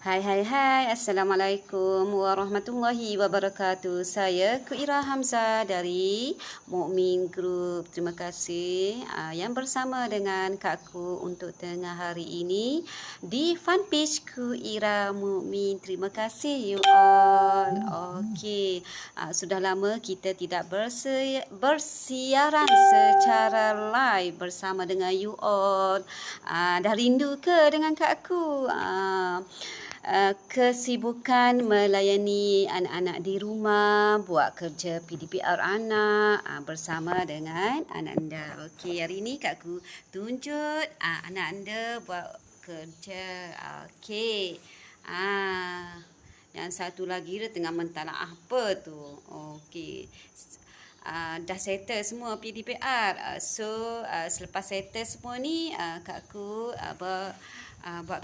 Hai. Assalamualaikum warahmatullahi wabarakatuh. Saya Kuira Hamzah dari Mukmin Group. Terima kasih yang bersama dengan Kakku untuk tengah hari ini di fanpage Kuira Mukmin. Terima kasih you all. Okey, sudah lama kita tidak bersiaran secara live bersama dengan you all. Dah rindu ke dengan Kakku? Kesibukan melayani anak-anak di rumah, buat kerja PDPR anak bersama dengan anak anda. Okey, hari ini Kakku tunjuk anak anda buat kerja. Okey. Yang satu lagi dia tengah mentala apa tu. Okey. Dah settle semua PDPR. So selepas settle semua ni Kakku buat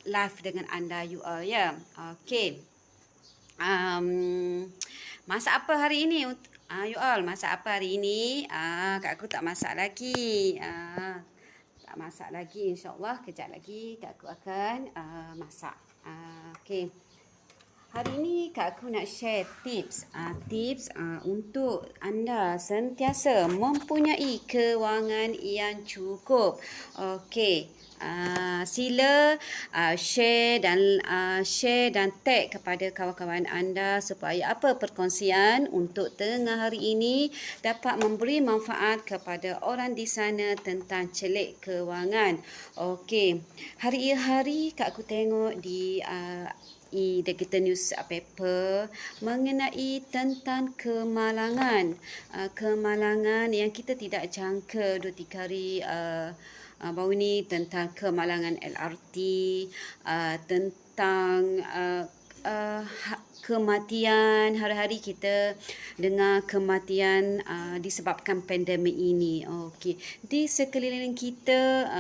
live dengan anda you all ya. Okey. Masak apa hari ini? You all, masak apa hari ini? Kak aku tak masak lagi. Tak masak lagi, insya-Allah kejap lagi Kak aku akan masak. Okey. Hari ini Kak aku nak share tips untuk anda sentiasa mempunyai kewangan yang cukup. Okey. Sila share dan tag kepada kawan-kawan anda supaya perkongsian untuk tengah hari ini dapat memberi manfaat kepada orang di sana tentang celik kewangan. Okey. Hari-hari Kak aku tengok di The Kita Newspaper mengenai tentang kemalangan yang kita tidak jangka 2-3 hari baru ni, tentang kemalangan LRT, tentang kematian. Hari-hari kita dengar kematian disebabkan pandemik ini. Okey, di sekeliling kita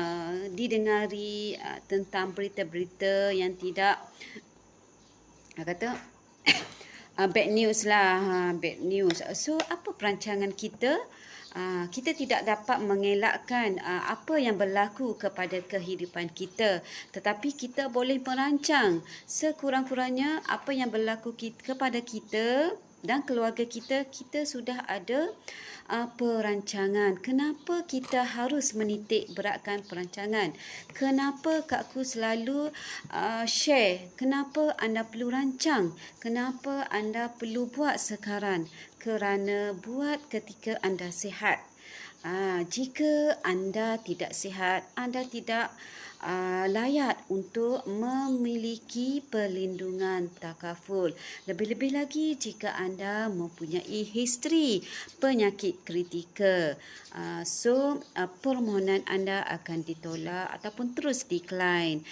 didengari tentang berita-berita yang tidak bad news lah, bad news. So apa perancangan kita? Kita tidak dapat mengelakkan apa yang berlaku kepada kehidupan kita, tetapi kita boleh merancang sekurang-kurangnya apa yang berlaku kepada kita dan keluarga kita. Kita sudah ada perancangan. Kenapa kita harus menitik beratkan perancangan? Kenapa Kakku selalu share? Kenapa anda perlu rancang? Kenapa anda perlu buat sekarang? Kerana buat ketika anda sihat. Jika anda tidak sihat, anda tidak layak untuk memiliki perlindungan takaful. Lebih-lebih lagi jika anda mempunyai history penyakit kritikal. So permohonan anda akan ditolak ataupun terus decline.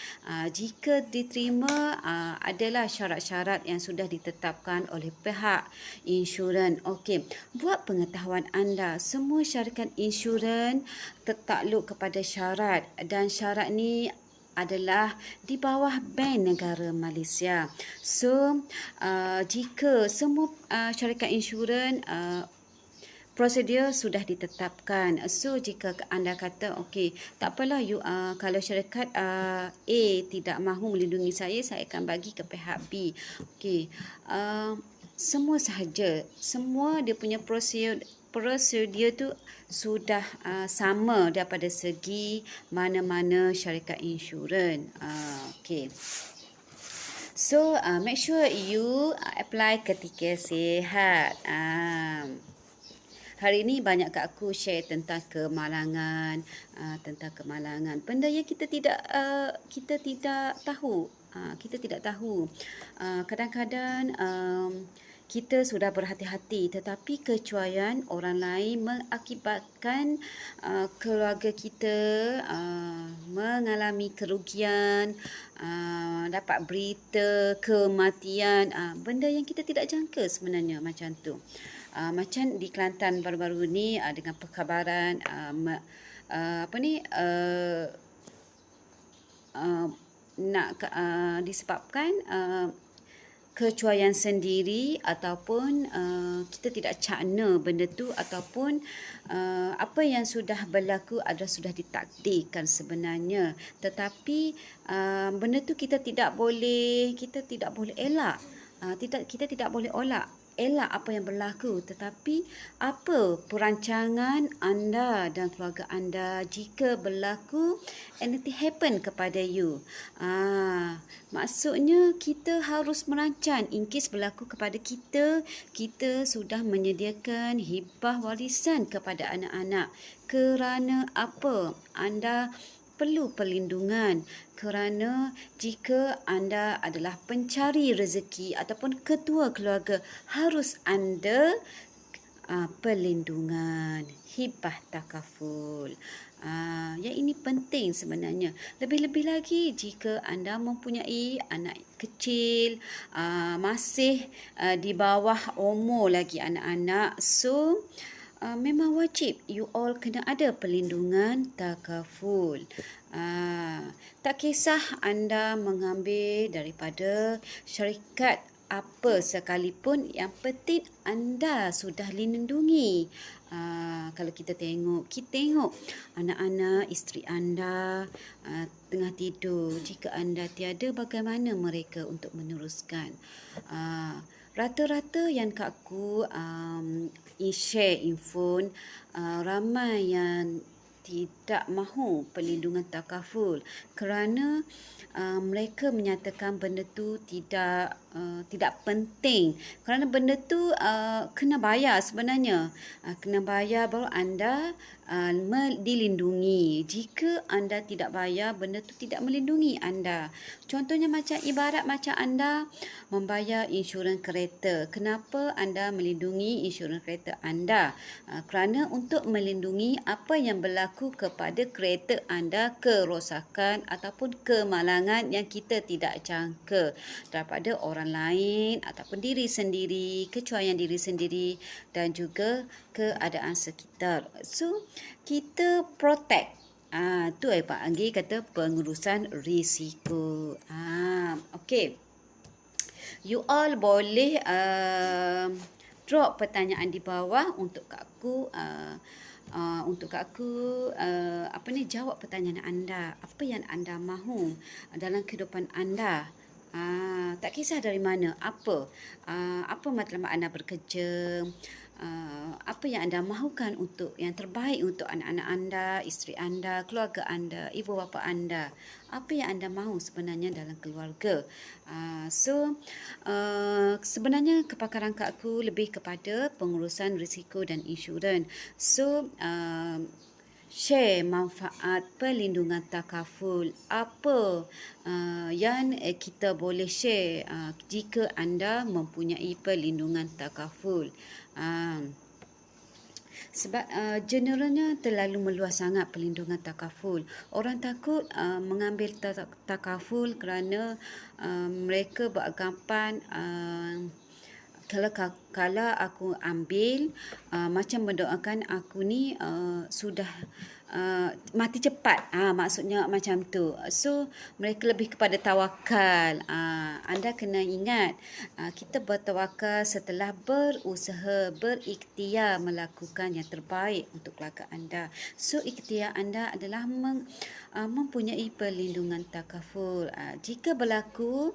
Jika diterima, adalah syarat-syarat yang sudah ditetapkan oleh pihak insurans. Okey, buat pengetahuan anda, semua syarikat insurans tertakluk kepada syarat, dan syarat ni adalah di bawah Bank Negara Malaysia. So jika semua syarikat insurans prosedur sudah ditetapkan. So jika anda kata okey, tak apalah kalau syarikat A tidak mahu melindungi saya akan bagi ke pihak B. Okey. Semua sahaja, semua dia punya prosedur tu sudah sama daripada segi mana-mana syarikat insurans. Okey. So make sure you apply ketika sihat. Hari ini banyak kat aku share tentang kemalangan, benda yang kita tidak tahu. Kita tidak tahu. Kadang-kadang kita sudah berhati-hati, tetapi kecuaian orang lain mengakibatkan keluarga kita mengalami kerugian, dapat berita kematian, benda yang kita tidak jangka sebenarnya macam tu. Macam di Kelantan baru-baru ni dengan perkabaran disebabkan kecuaian sendiri ataupun kita tidak cakna benda tu, ataupun apa yang sudah berlaku adalah sudah ditakdirkan sebenarnya, tetapi benda tu kita tidak boleh elak. Kita tidak boleh elak apa yang berlaku, tetapi apa perancangan anda dan keluarga anda jika berlaku anything happen kepada you. Maksudnya kita harus merancang in case berlaku kepada kita, kita sudah menyediakan hibah warisan kepada anak-anak. Kerana apa? Anda perlu perlindungan, kerana jika anda adalah pencari rezeki ataupun ketua keluarga, harus anda perlindungan, hibah takaful. Yang ini penting sebenarnya. Lebih-lebih lagi jika anda mempunyai anak kecil, masih di bawah umur lagi anak-anak, so memang wajib you all kena ada perlindungan takaful. Tak kisah anda mengambil daripada syarikat apa sekalipun, yang penting anda sudah lindungi. Kalau kita tengok anak-anak, isteri anda tengah tidur. Jika anda tiada, bagaimana mereka untuk meneruskan? Rata-rata yang Kak Ku share info, ramai yang tidak mahu perlindungan takaful kerana mereka menyatakan benda tu tidak penting, kerana benda tu kena bayar sebenarnya. Kena bayar baru anda dilindungi. Jika anda tidak bayar, benda tu tidak melindungi anda. Contohnya ibarat macam anda membayar insurans kereta. Kenapa anda melindungi insurans kereta anda? Kerana untuk melindungi apa yang berlaku kepada kereta anda, kerosakan ataupun kemalangan yang kita tidak jangka daripada orang lain ataupun diri sendiri, kecuaian diri sendiri dan juga keadaan sekitar. So, kita protect. Tu Pak Anggi kata pengurusan risiko. Okey. You all boleh drop pertanyaan di bawah untuk Kak Ku. Jawab pertanyaan anda. Apa yang anda mahu dalam kehidupan anda? Tak kisah dari mana, apa matlamat anda bekerja, apa yang anda mahukan untuk yang terbaik untuk anak-anak anda, isteri anda, keluarga anda, ibu bapa anda. Apa yang anda mahu sebenarnya dalam keluarga. Sebenarnya kepakaran Kak Ku lebih kepada pengurusan risiko dan insurans. So, share manfaat perlindungan takaful. Apa yang kita boleh share jika anda mempunyai perlindungan takaful. Sebab generalnya terlalu meluas sangat perlindungan takaful. Orang takut mengambil takaful kerana mereka beranggapan kalau aku ambil macam mendoakan aku ni sudah mati cepat. Maksudnya macam tu. So mereka lebih kepada tawakal. Anda kena ingat, kita bertawakal setelah berusaha, berikhtiar melakukan yang terbaik untuk keluarga anda. So ikhtiar anda adalah mempunyai perlindungan takaful. Jika berlaku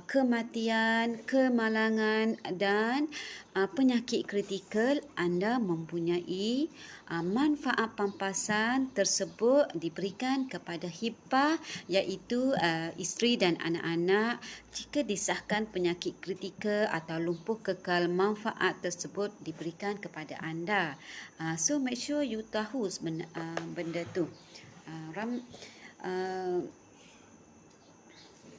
kematian, kemalangan dan penyakit kritikal, anda mempunyai manfaat pampasan tersebut diberikan kepada hibah, iaitu isteri dan anak-anak. Jika disahkan penyakit kritikal atau lumpuh kekal, manfaat tersebut diberikan kepada anda. So make sure you tahu benda tu.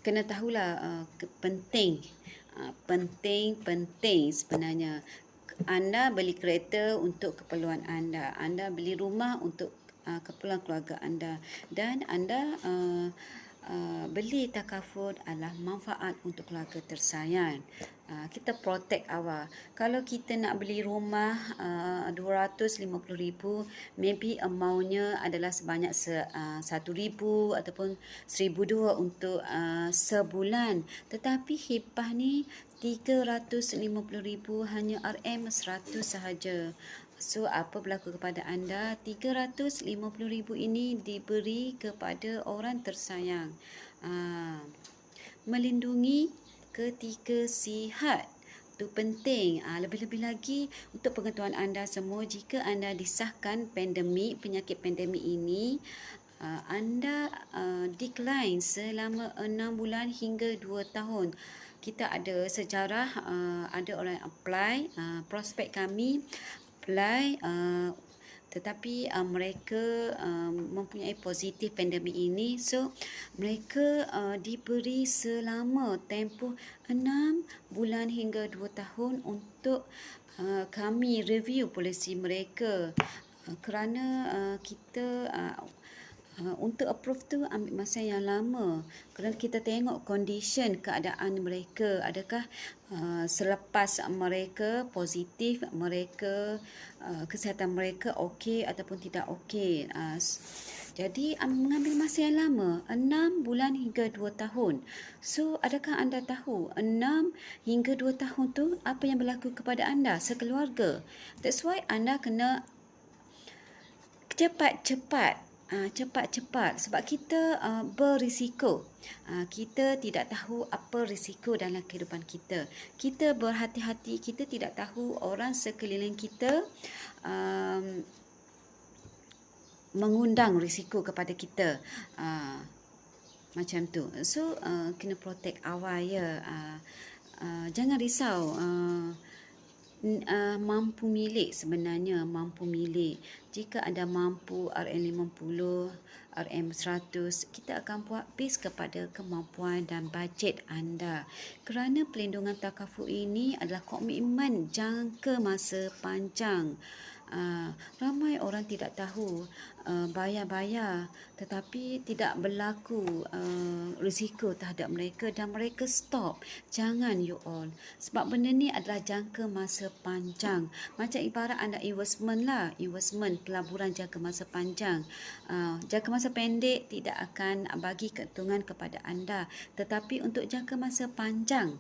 Kena tahulah penting sebenarnya. Anda beli kereta untuk keperluan anda, anda beli rumah untuk keperluan keluarga anda, dan anda beli takaful adalah manfaat untuk keluarga tersayang. Kita protect awal. Kalau kita nak beli rumah 250,000, maybe amountnya adalah sebanyak 1,000 ataupun 1,200 untuk sebulan. Tetapi Hibah ni 350,000 hanya RM 100 sahaja. So, apa berlaku kepada anda? 350,000 ini diberi kepada orang tersayang. Melindungi ketika sihat. Itu penting. Lebih-lebih lagi untuk pengetahuan anda semua, jika anda disahkan penyakit pandemik ini, anda decline selama 6 bulan hingga 2 tahun. Kita ada sejarah, ada orang yang apply, prospek kami apply, tetapi mereka mempunyai positif pandemik ini. So, mereka diberi selama tempoh 6 bulan hingga 2 tahun untuk kami review polisi mereka. Kerana kita untuk approve tu ambil masa yang lama, kerana kita tengok condition keadaan mereka, adakah selepas mereka positif, mereka kesihatan mereka okey ataupun tidak okey. Jadi mengambil masa yang lama, 6 bulan hingga 2 tahun. So, adakah anda tahu 6 hingga 2 tahun tu apa yang berlaku kepada anda sekeluarga? That's why anda kena cepat-cepat sebab kita berisiko. Kita tidak tahu apa risiko dalam kehidupan kita. Kita berhati-hati, kita tidak tahu orang sekeliling kita mengundang risiko kepada kita. Macam tu. So, kena protect awal ya. Jangan risau. Mampu milik sebenarnya, mampu milik. Jika anda mampu RM50, RM100, kita akan buat based kepada kemampuan dan bajet anda. Kerana pelindungan takaful ini adalah komitmen jangka masa panjang. Ramai orang tidak tahu bayar-bayar tetapi tidak berlaku risiko terhadap mereka dan mereka stop. Jangan you all, sebab benda ni adalah jangka masa panjang. Macam ibarat anda investment lah, investment pelaburan jangka masa panjang. Jangka masa pendek tidak akan bagi keuntungan kepada anda, tetapi untuk jangka masa panjang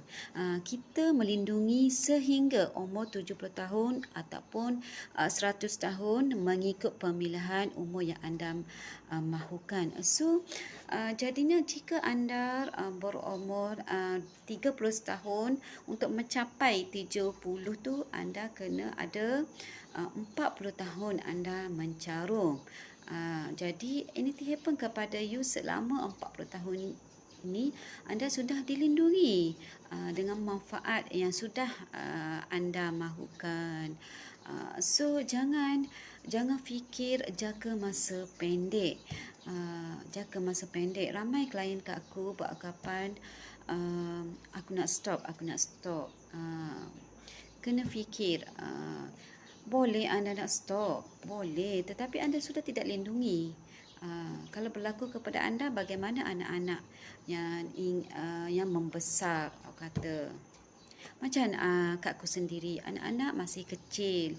kita melindungi sehingga umur 70 tahun ataupun 100 tahun mengikut pemilihan umur yang anda mahukan. So, jadinya jika anda berumur 30 tahun, untuk mencapai 70 tu anda kena ada 40 tahun anda mencarum. Jadi anything happen kepada you selama 40 tahun ini, anda sudah dilindungi dengan manfaat yang sudah anda mahukan. So, jangan fikir jangka masa pendek. Jangka masa pendek. Ramai klien kat aku beranggapan aku nak stop. Kena fikir. Boleh anda nak stop, boleh, tetapi anda sudah tidak lindungi. Kalau berlaku kepada anda, bagaimana anak-anak yang membesar, kata macam kat aku sendiri, anak-anak masih kecil.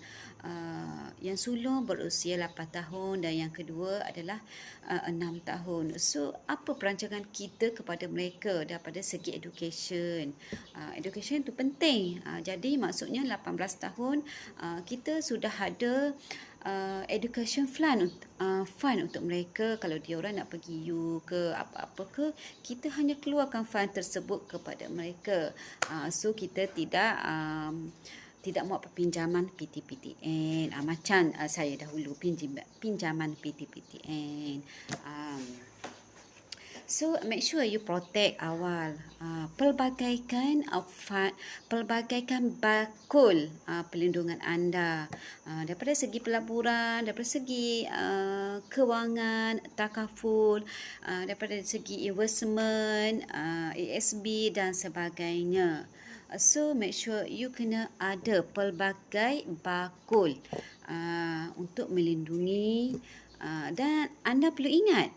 Yang sulung berusia 8 tahun dan yang kedua adalah 6 tahun. So, apa perancangan kita kepada mereka daripada segi education? Education tu penting. Jadi maksudnya 18 tahun kita sudah ada education fund untuk mereka. Kalau dia orang nak pergi U ke apa-apa ke, kita hanya keluarkan fund tersebut kepada mereka. So, kita tidak mau pinjaman PTPTN macam saya dahulu pinjaman PTPTN. So, make sure you protect awal. Pelbagaikan bakul pelindungan anda. Daripada segi pelaburan, daripada segi kewangan, takaful, daripada segi investment, ASB dan sebagainya. So, make sure you kena ada pelbagai bakul untuk melindungi. Dan anda perlu ingat,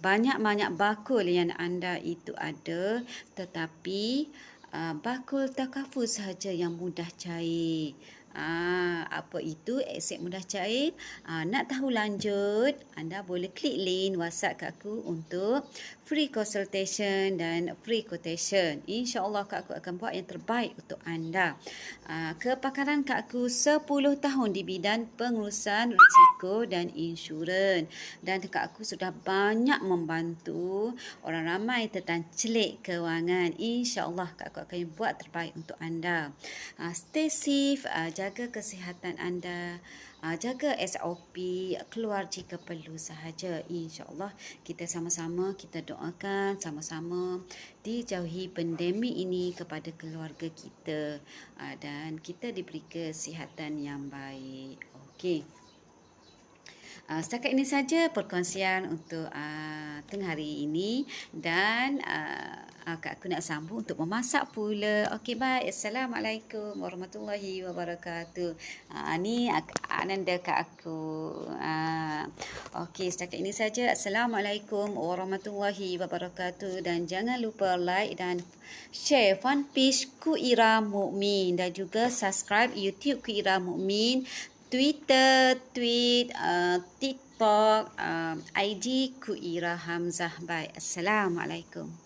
banyak-banyak bakul yang anda itu ada, tetapi bakul takaful sahaja yang mudah cair. Apa itu asid mudah cair? Nak tahu lanjut, anda boleh klik link WhatsApp kat aku untuk free consultation dan free quotation. InsyaAllah Kak aku akan buat yang terbaik untuk anda. Kepakaran Kak aku 10 tahun di bidang pengurusan risiko dan insurans. Dan Kak aku sudah banyak membantu orang ramai tentang celik kewangan. InsyaAllah Kak aku akan buat terbaik untuk anda. Stay safe, jaga kesihatan anda, jaga SOP, keluar jika perlu sahaja. InsyaAllah kita sama-sama kita doakan sama-sama dijauhi pandemik ini kepada keluarga kita dan kita diberi kesihatan yang baik. Okey. Setakat ini saja perkongsian untuk tengah hari ini dan Kak aku nak sambung untuk memasak pula. Okey, baik. Assalamualaikum warahmatullahi wabarakatuh. Ni Ananda Kak aku. Okey, setakat ini saja. Assalamualaikum warahmatullahi wabarakatuh dan jangan lupa like dan share fanpage Ku Ira Mukmin dan juga subscribe YouTube Ku Ira Mukmin, Twitter, TikTok, IG Ku Ira Hamzah. Bye. Assalamualaikum.